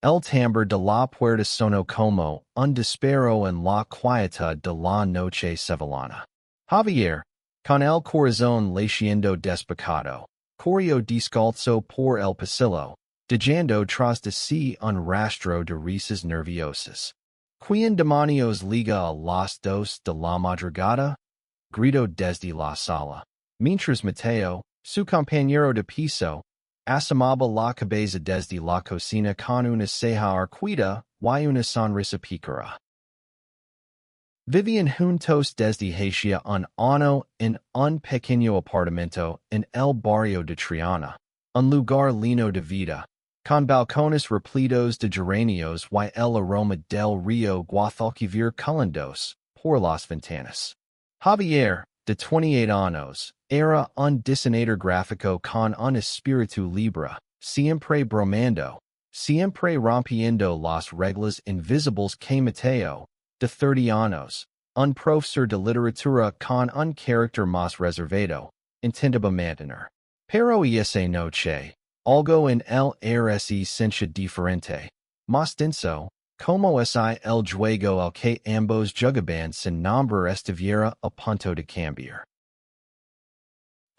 El timbre de la puerta sonó como un disparo en la quietud de la noche sevillana. Javier, con el corazón latiendo despacado, corrió descalzo por el pasillo, dejando tras de sí un rastro de risas nerviosas. ¿Quién demonios liga a las dos de la madrugada? Gritó desde la sala, mientras Mateo, su compañero de piso, asomaba la cabeza desde la cocina con una ceja arquida y una sonrisa pícara. Vivían juntos desde hacía un año en un pequeño apartamento en el barrio de Triana, un lugar lleno de vida, con balcones repletos de geranios y el aroma del río Guadalquivir colando por las ventanas. Javier, de 28 años, era un diseñador gráfico con un espíritu libre, siempre bromando, siempre rompiendo las reglas invisibles que Mateo, de 30 años, un profesor de literatura con un carácter más reservado, intentaba mantener. Pero esa noche, algo en el aire se sentía diferente, más denso, como es el juego al que ambos jugaban sin nombre estuviera a punto de cambiar.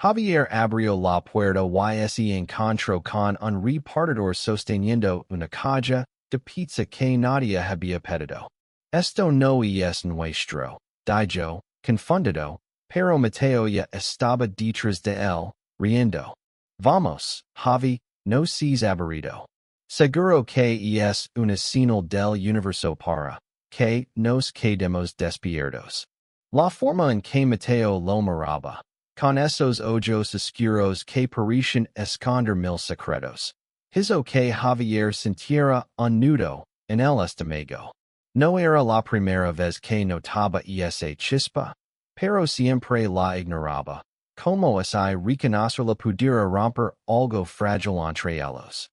Javier abrió la puerta y se encontró con un repartidor sosteniendo una caja de pizza que nadie había pedido. Esto no es nuestro, dijo, confundido, pero Mateo ya estaba detrás de él, riendo. Vamos, Javi, no seas aburrido. Seguro que es una señal del universo para que nos quedemos despiertos. La forma en que Mateo lo miraba, con esos ojos oscuros que parecían esconder mil secretos, hizo que Javier sintiera un nudo en el estómago. No era la primera vez que notaba esa chispa, pero siempre la ignoraba, como si reconocerla pudiera romper algo frágil entre ellos.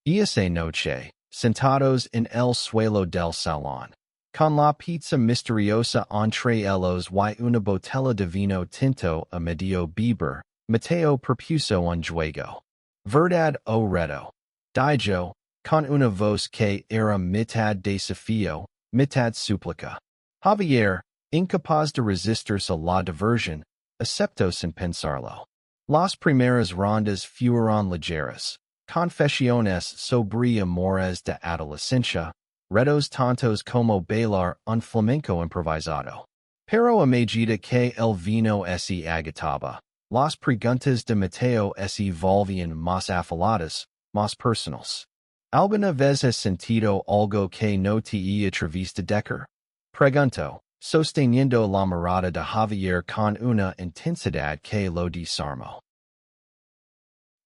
Esa noche, sentados en el suelo del salón, con la pizza misteriosa entre ellos y una botella de vino tinto a medio beber, Mateo propuso un juego. ¿Verdad o reto? Dijo, con una voz que era mitad desafío, mitad súplica. Javier, incapaz de resistirse a la diversión, aceptó sin pensarlo. Las primeras rondas fueron ligeras, confesiones sobre amores de adolescencia, retos tantos como bailar un flamenco improvisado. Pero a medida que el vino se agitaba, las preguntas de Mateo se volvían más afiladas, más personales. ¿Alguna vez has sentido algo que no te atreviste a decir? Preguntó, sosteniendo la mirada de Javier con una intensidad que lo desarmó.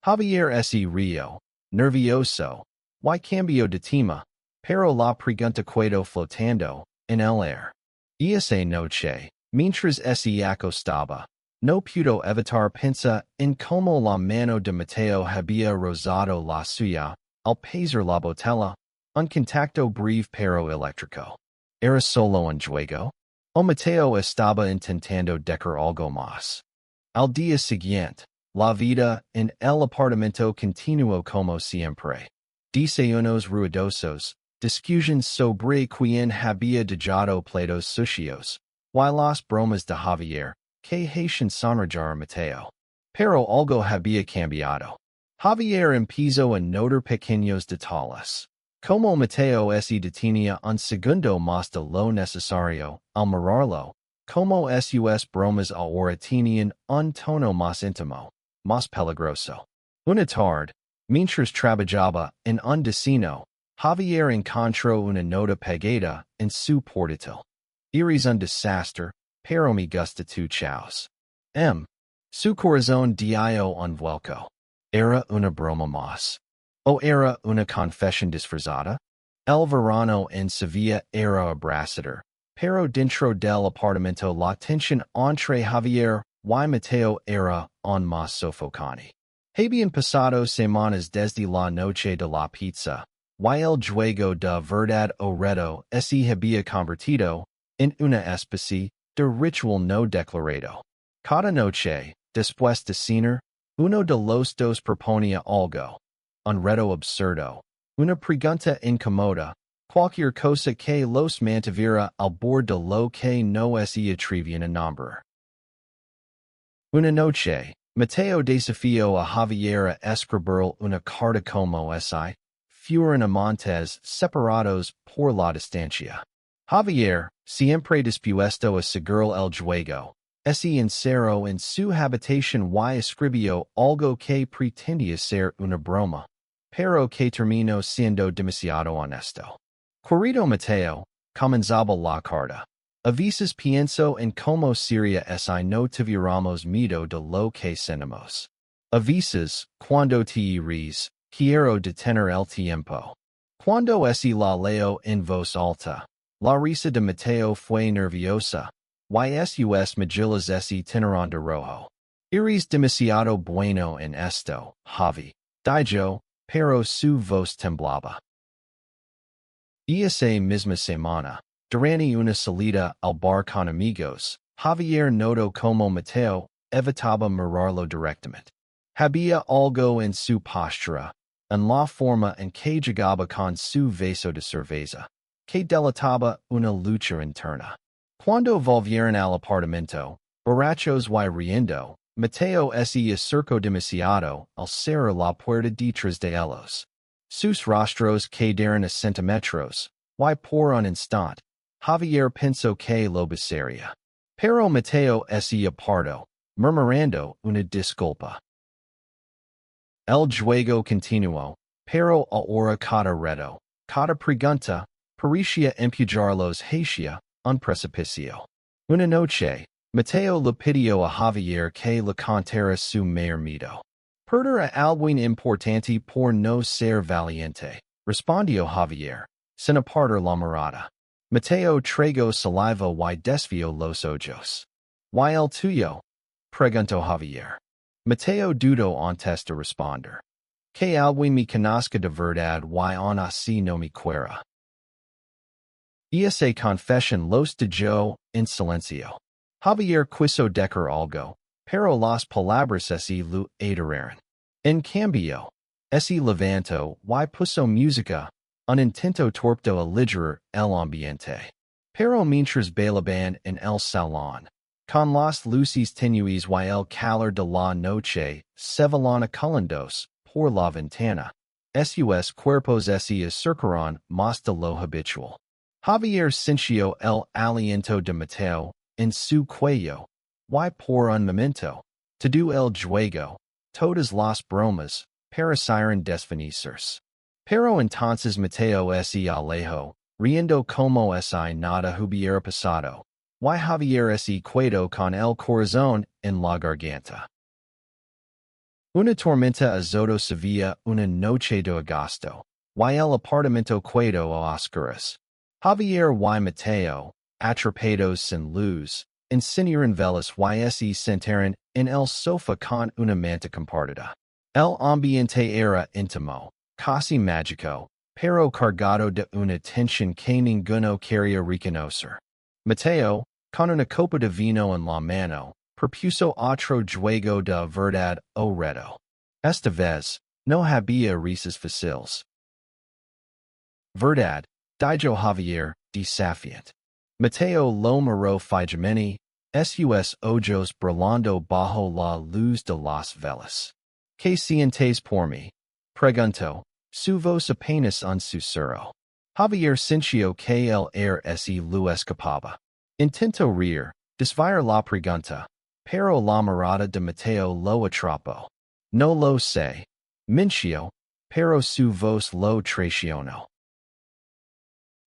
Javier se rió, nervioso, y cambió de tema, pero la pregunta quedó flotando en el aire. Esa noche, mientras se acostaba, no pudo evitar pensar en cómo la mano de Mateo había rozado la suya, al pesar la botella, un contacto breve pero eléctrico. ¿Era solo un juego? ¿O Mateo estaba intentando decir algo más? Al día siguiente, la vida en el apartamento continuó como siempre. Desayunos ruidosos, discusiones sobre quién había dejado platos sucios, y las bromas de Javier, que hacían sonreír a Mateo. Pero algo había cambiado. Javier empezó a notar pequeños detalles. Como Mateo se detenía un segundo más de lo necesario al mirarlo, como sus bromas ahora tenían un tono más íntimo, más peligroso. Una tarde, mientras trabajaba en un destino, Javier encontró una nota pegada en su portátil. Eres un desastre, pero me gusta tu chaos. Su corazón dio un vuelco. ¿Era una broma más? ¿O era una confesión disfrazada? El verano en Sevilla era abrasador, pero dentro del apartamento la tensión entre Javier y Mateo era aún más sofocante. Habían pasado semanas desde la noche de la pizza, y el juego de verdad o reto se había convertido en una especie de ritual no declarado. Cada noche, después de cenar, uno de los dos proponía algo, un reto absurdo, Una pregunta incomoda. Cualquier cosa que los mantuviera al borde de lo que no se atrevían a nombrar. Una noche, Mateo desafió a Javier a escribir una carta como si fueran amantes separados por la distancia. Javier, siempre dispuesto a seguir el juego, se encerró en su habitación y escribió algo que pretendía ser una broma, pero que terminó siendo demasiado honesto. Querido Mateo, comenzaba la carta. A veces pienso en cómo sería si no tuviéramos miedo de lo que sentimos. A veces, cuando te iris, quiero detener el tiempo. Cuando la leo en voz alta, la risa de Mateo fue nerviosa, sus mejillas tenían de rojo. Eres demasiado bueno en esto, Javi. Dijo, pero su voz temblaba. Esa misma semana, durante una salida al bar con amigos, Javier notó como Mateo evitaba mirarlo directamente. Había algo en su postura, en la forma en que llegaba con su vaso de cerveza, que delataba una lucha interna. Cuando volvieron al apartamento, borrachos y riendo, Mateo se acercó demasiado al cerrar la puerta detrás de ellos. Sus rostros quedaron a centímetros, y por un instante, Javier pensó que lo besaría. Pero Mateo se apartó, murmurando una disculpa. El juego continuó, pero ahora cada reto, cada pregunta, parecía empujarlos hacia un precipicio. Una noche, Mateo le pidió a Javier que le contara su mayor miedo. Perder a alguien importante por no ser valiente, respondió Javier, sin apartar la mirada. Mateo tragó saliva y desvió los ojos. ¿Y el tuyo? Preguntó Javier. Mateo dudó antes de responder. Que alguien me conozca de verdad y aún así no me quiera. Esa confesión los dejó en silencio. Javier quiso decir algo, pero las palabras se lo evitaron. En cambio, se levantó y puso música, un intento torpe de aligerar el ambiente. Pero mientras bailaban en el salón, con las luces tenues y el calor de la noche se veían colando por la ventana, sus cuerpos se acercaron más de lo habitual. Javier sintió el aliento de Mateo en su cuello, y por un momento, todo el juego, todas las bromas, parecieron desvanecerse. Pero entonces Mateo se alejó, riendo como si nada hubiera pasado, y Javier se quedó con el corazón en la garganta. Una tormenta azotó Sevilla una noche de agosto, y el apartamento quedó a oscuras. Javier y Mateo, atrapados sin luz, encendieron velas y se sentaron en el sofá con una manta compartida. El ambiente era íntimo, casi mágico, pero cargado de una tensión que ninguno quería reconocer. Mateo, con una copa de vino en la mano, propuso otro juego de verdad o reto. Esta vez, no había risas fáciles. Verdad, dijo Javier, desafiante. Mateo lo miró fijamente, sus ojos brillando bajo la luz de las velas. ¿Qué sientes por mí? Preguntó, su voz apenas un susurro. Javier sintió que el air se lo escapaba. Intentó reír, desviar la pregunta, pero la mirada de Mateo lo atrapó. No lo sé, mintió, pero su voz lo traicionó.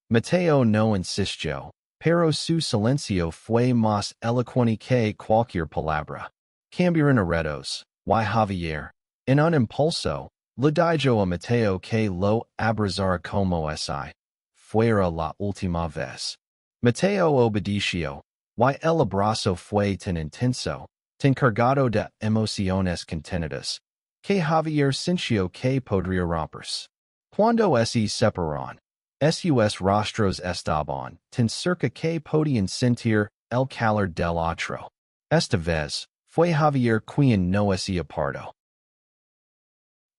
Mateo no insistió, pero su silencio fue más elocuente que cualquier palabra. Cambiaron a retos, y Javier, en un impulso, le dijo a Mateo que lo abrazara como si fuera la última vez. Mateo obedeció, y el abrazo fue tan intenso, tan cargado de emociones contenidas, que Javier sintió que podría romperse. Cuando se separaron, sus rostros estaban tan cerca que podían sentir el calor del otro. Esta vez, fue Javier quien no se apartó.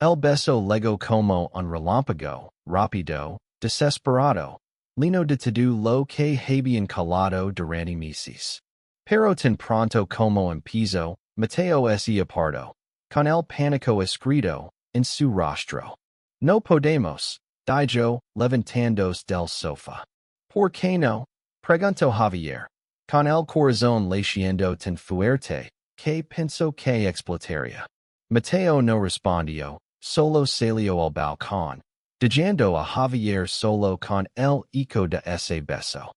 El beso lego como un relámpago, rápido, desesperado, lino de todo lo que habían calado durante meses. Pero tan pronto como empezó, Mateo ese apartado, con el pánico escrito en su rostro. No podemos, dijo, levantándose del sofá. ¿Por qué no? Preguntó Javier, con el corazón latiendo tan fuerte, que pensó que explotaría. Mateo no respondió, solo salió al balcón, dejando a Javier solo con el eco de ese beso.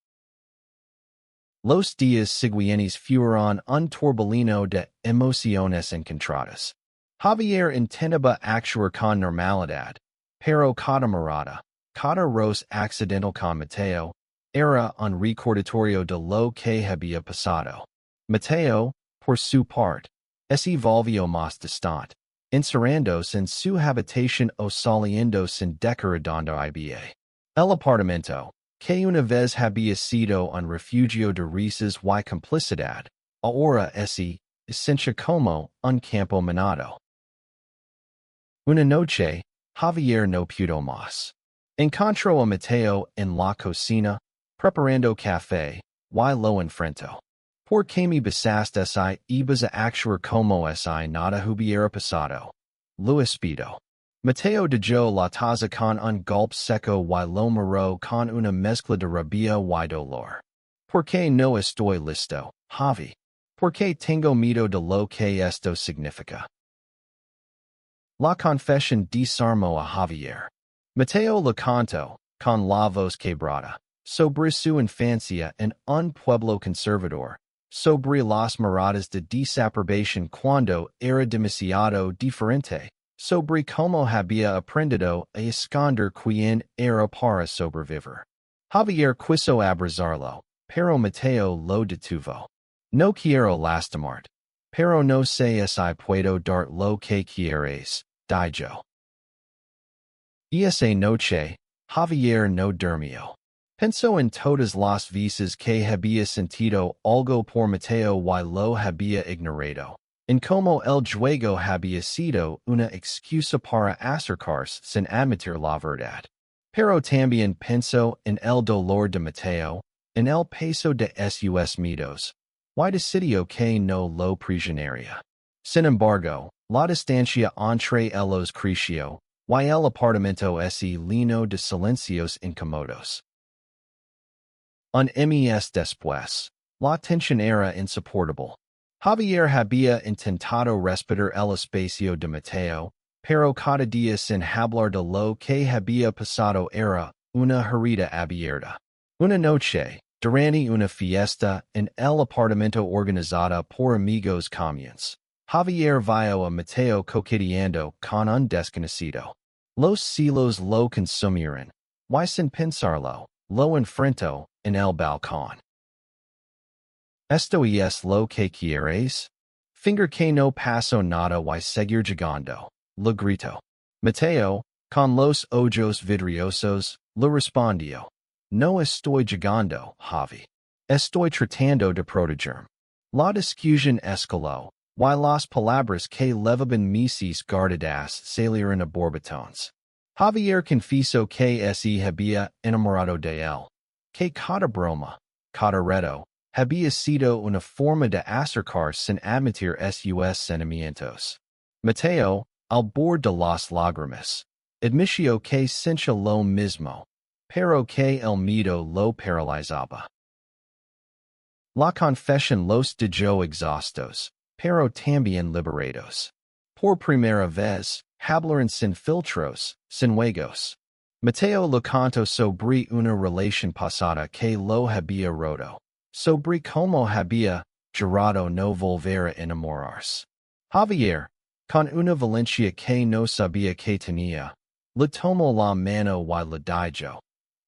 Los días siguientes fueron un torbellino de emociones encontradas. Javier intentaba actuar con normalidad, pero cada mirada, cada roce accidental con Mateo, era un recordatorio de lo que había pasado. Mateo, por su parte, se volvió más distante, encerrándose en su habitación o saliendo sin decir donde iba. El apartamento, que una vez había sido un refugio de risas y complicidad, ahora es como un campo minado. Una noche, Javier no pudo más. Encontró a Mateo en la cocina, preparando café, y lo enfrentó. ¿Por qué me besaste si ibas a actuar como si nada hubiera pasado? Lo espido. Mateo dejó la taza con un golpe seco y lo miró con una mezcla de rabia y dolor. ¿Por qué no estoy listo, Javi? ¿Por qué tengo miedo de lo que esto significa? La confesión desarmó a Javier. Mateo le contó, con la voz quebrada, sobre su infancia en un pueblo conservador, sobre las miradas de desaprobación cuando era demasiado diferente, sobre cómo había aprendido a esconder quién era para sobrevivir. Javier quiso abrazarlo, pero Mateo lo detuvo. No quiero lastimarte, pero no sé si puedo dar lo que quieres, dijo. Esa noche, Javier no durmió. Pensó en todas las veces que había sentido algo por Mateo y lo había ignorado, en cómo el juego había sido una excusa para acercarse sin admitir la verdad. Pero también pensó en el dolor de Mateo, en el peso de sus miedos, y decidió que no lo presionaría. Sin embargo, la distancia entre ellos creció, y el apartamento se llenó de silencios incómodos. Un mes después, la tensión era insoportable. Javier había intentado respetar el espacio de Mateo, pero cada día sin hablar de lo que había pasado era una herida abierta. Una noche, durante una fiesta en el apartamento organizada por amigos comunes, Javier vio a Mateo coqueteando con un desconocido. Los celos lo consumieron, y sin pensarlo, lo enfrentó en el balcón. ¿Esto es lo que quieres? Finger que no pasó nada y seguir llegando, le gritó. Mateo, con los ojos vidriosos, le respondió. No estoy llegando, Javi. Estoy tratando de protegerme. La discusión escaló, y las palabras que levaban meses guardadas salieron a borbotones. Javier confesó que se había enamorado de él, que cada broma, cada reto, había sido una forma de acercarse sin admitir sus sentimientos. Mateo, al borde de las lágrimas, admitió que sentía lo mismo, pero que el miedo lo paralizaba. La confesión los dejó exhaustos, pero también liberados. Por primera vez, hablaron sin filtros, sin juegos. Mateo le contó sobre una relación pasada que lo había roto, sobre cómo había jurado no volver a enamorarse. Javier, con una valencia que no sabía que tenía, le tomó la mano y le dijo.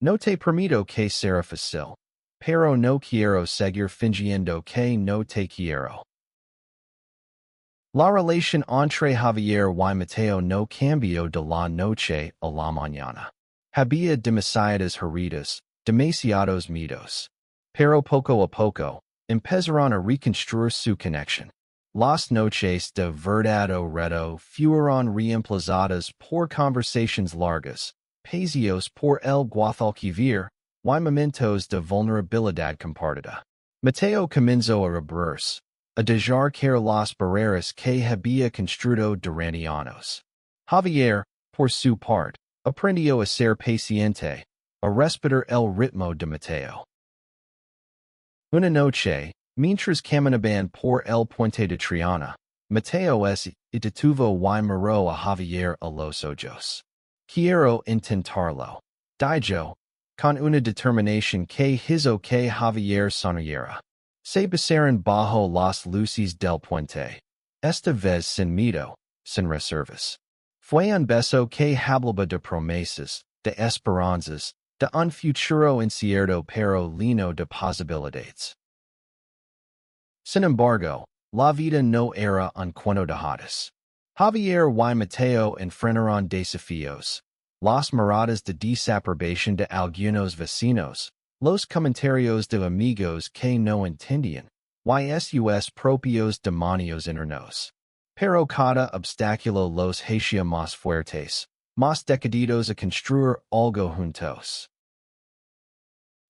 No te permito que será fácil, pero no quiero seguir fingiendo que no te quiero. La relación entre Javier y Mateo no cambió de la noche a la mañana. Había demasiadas heridas, demasiados miedos. Pero poco a poco, empezaron a reconstruir su conexión. Las noches de verdadero fueron reemplazadas por conversaciones largas, paseos por el Guadalquivir, y momentos de vulnerabilidad compartida. Mateo comenzó a reverse, a dejar caer las barreras que había construido durante años. Javier, por su parte, aprendió a ser paciente, a respetar el ritmo de Mateo. Una noche, mientras caminaban por el puente de Triana, Mateo se detuvo y miró a Javier a los ojos. Quiero intentarlo, dijo, con una determinación que hizo que Javier sonriera. Se besaron bajo las luces del puente, esta vez sin miedo, sin reservas. Fue un beso que hablaba de promesas, de esperanzas, de un futuro incierto pero lleno de posibilidades. Sin embargo, la vida no era un cuento de hadas. Javier y Mateo enfrentaron desafíos, las miradas de desaprobación de algunos vecinos, los comentarios de amigos que no entendían, y sus propios demonios internos. Pero cada obstáculo los hacía más fuertes, más decididos a construir algo juntos.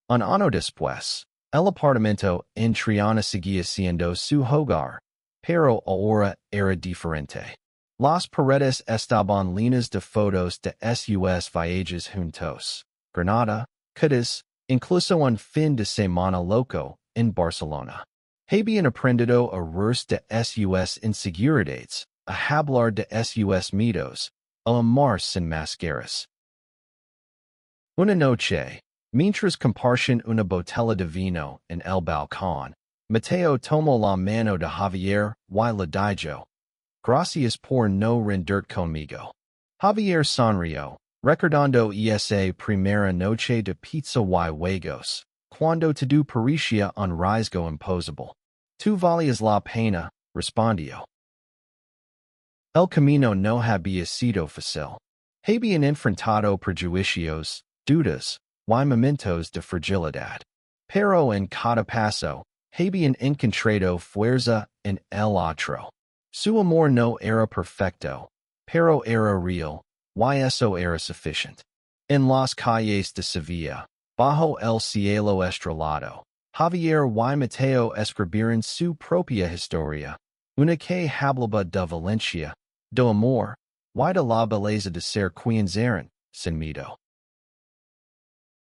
Un año después, el apartamento en Triana seguía siendo su hogar, pero ahora era diferente. Las paredes estaban llenas de fotos de sus viajes juntos, Granada, Cádiz, incluso un fin de semana loco en Barcelona. Habían aprendido a reír de sus inseguridades, a hablar de sus miedos, a amar sin máscaras. Una noche, mientras compartían una botella de vino en el balcón, Mateo tomó la mano de Javier y le dijo, gracias por no renderte conmigo. Javier sonrió, recordando esa primera noche de pizza y juegos, cuando todo parecía un riesgo imposible. Tú valías la pena, respondió. El camino no había sido fácil. Habían enfrentado prejuicios, dudas, y momentos de fragilidad. Pero en cada paso, habían encontrado fuerza en el otro. Su amor no era perfecto, pero era real, y eso era suficiente. En las calles de Sevilla, bajo el cielo estrellado, Javier y Mateo escribieron su propia historia, una que hablaba de Valencia, de amor, y de la belleza de ser quienes eran, sin miedo.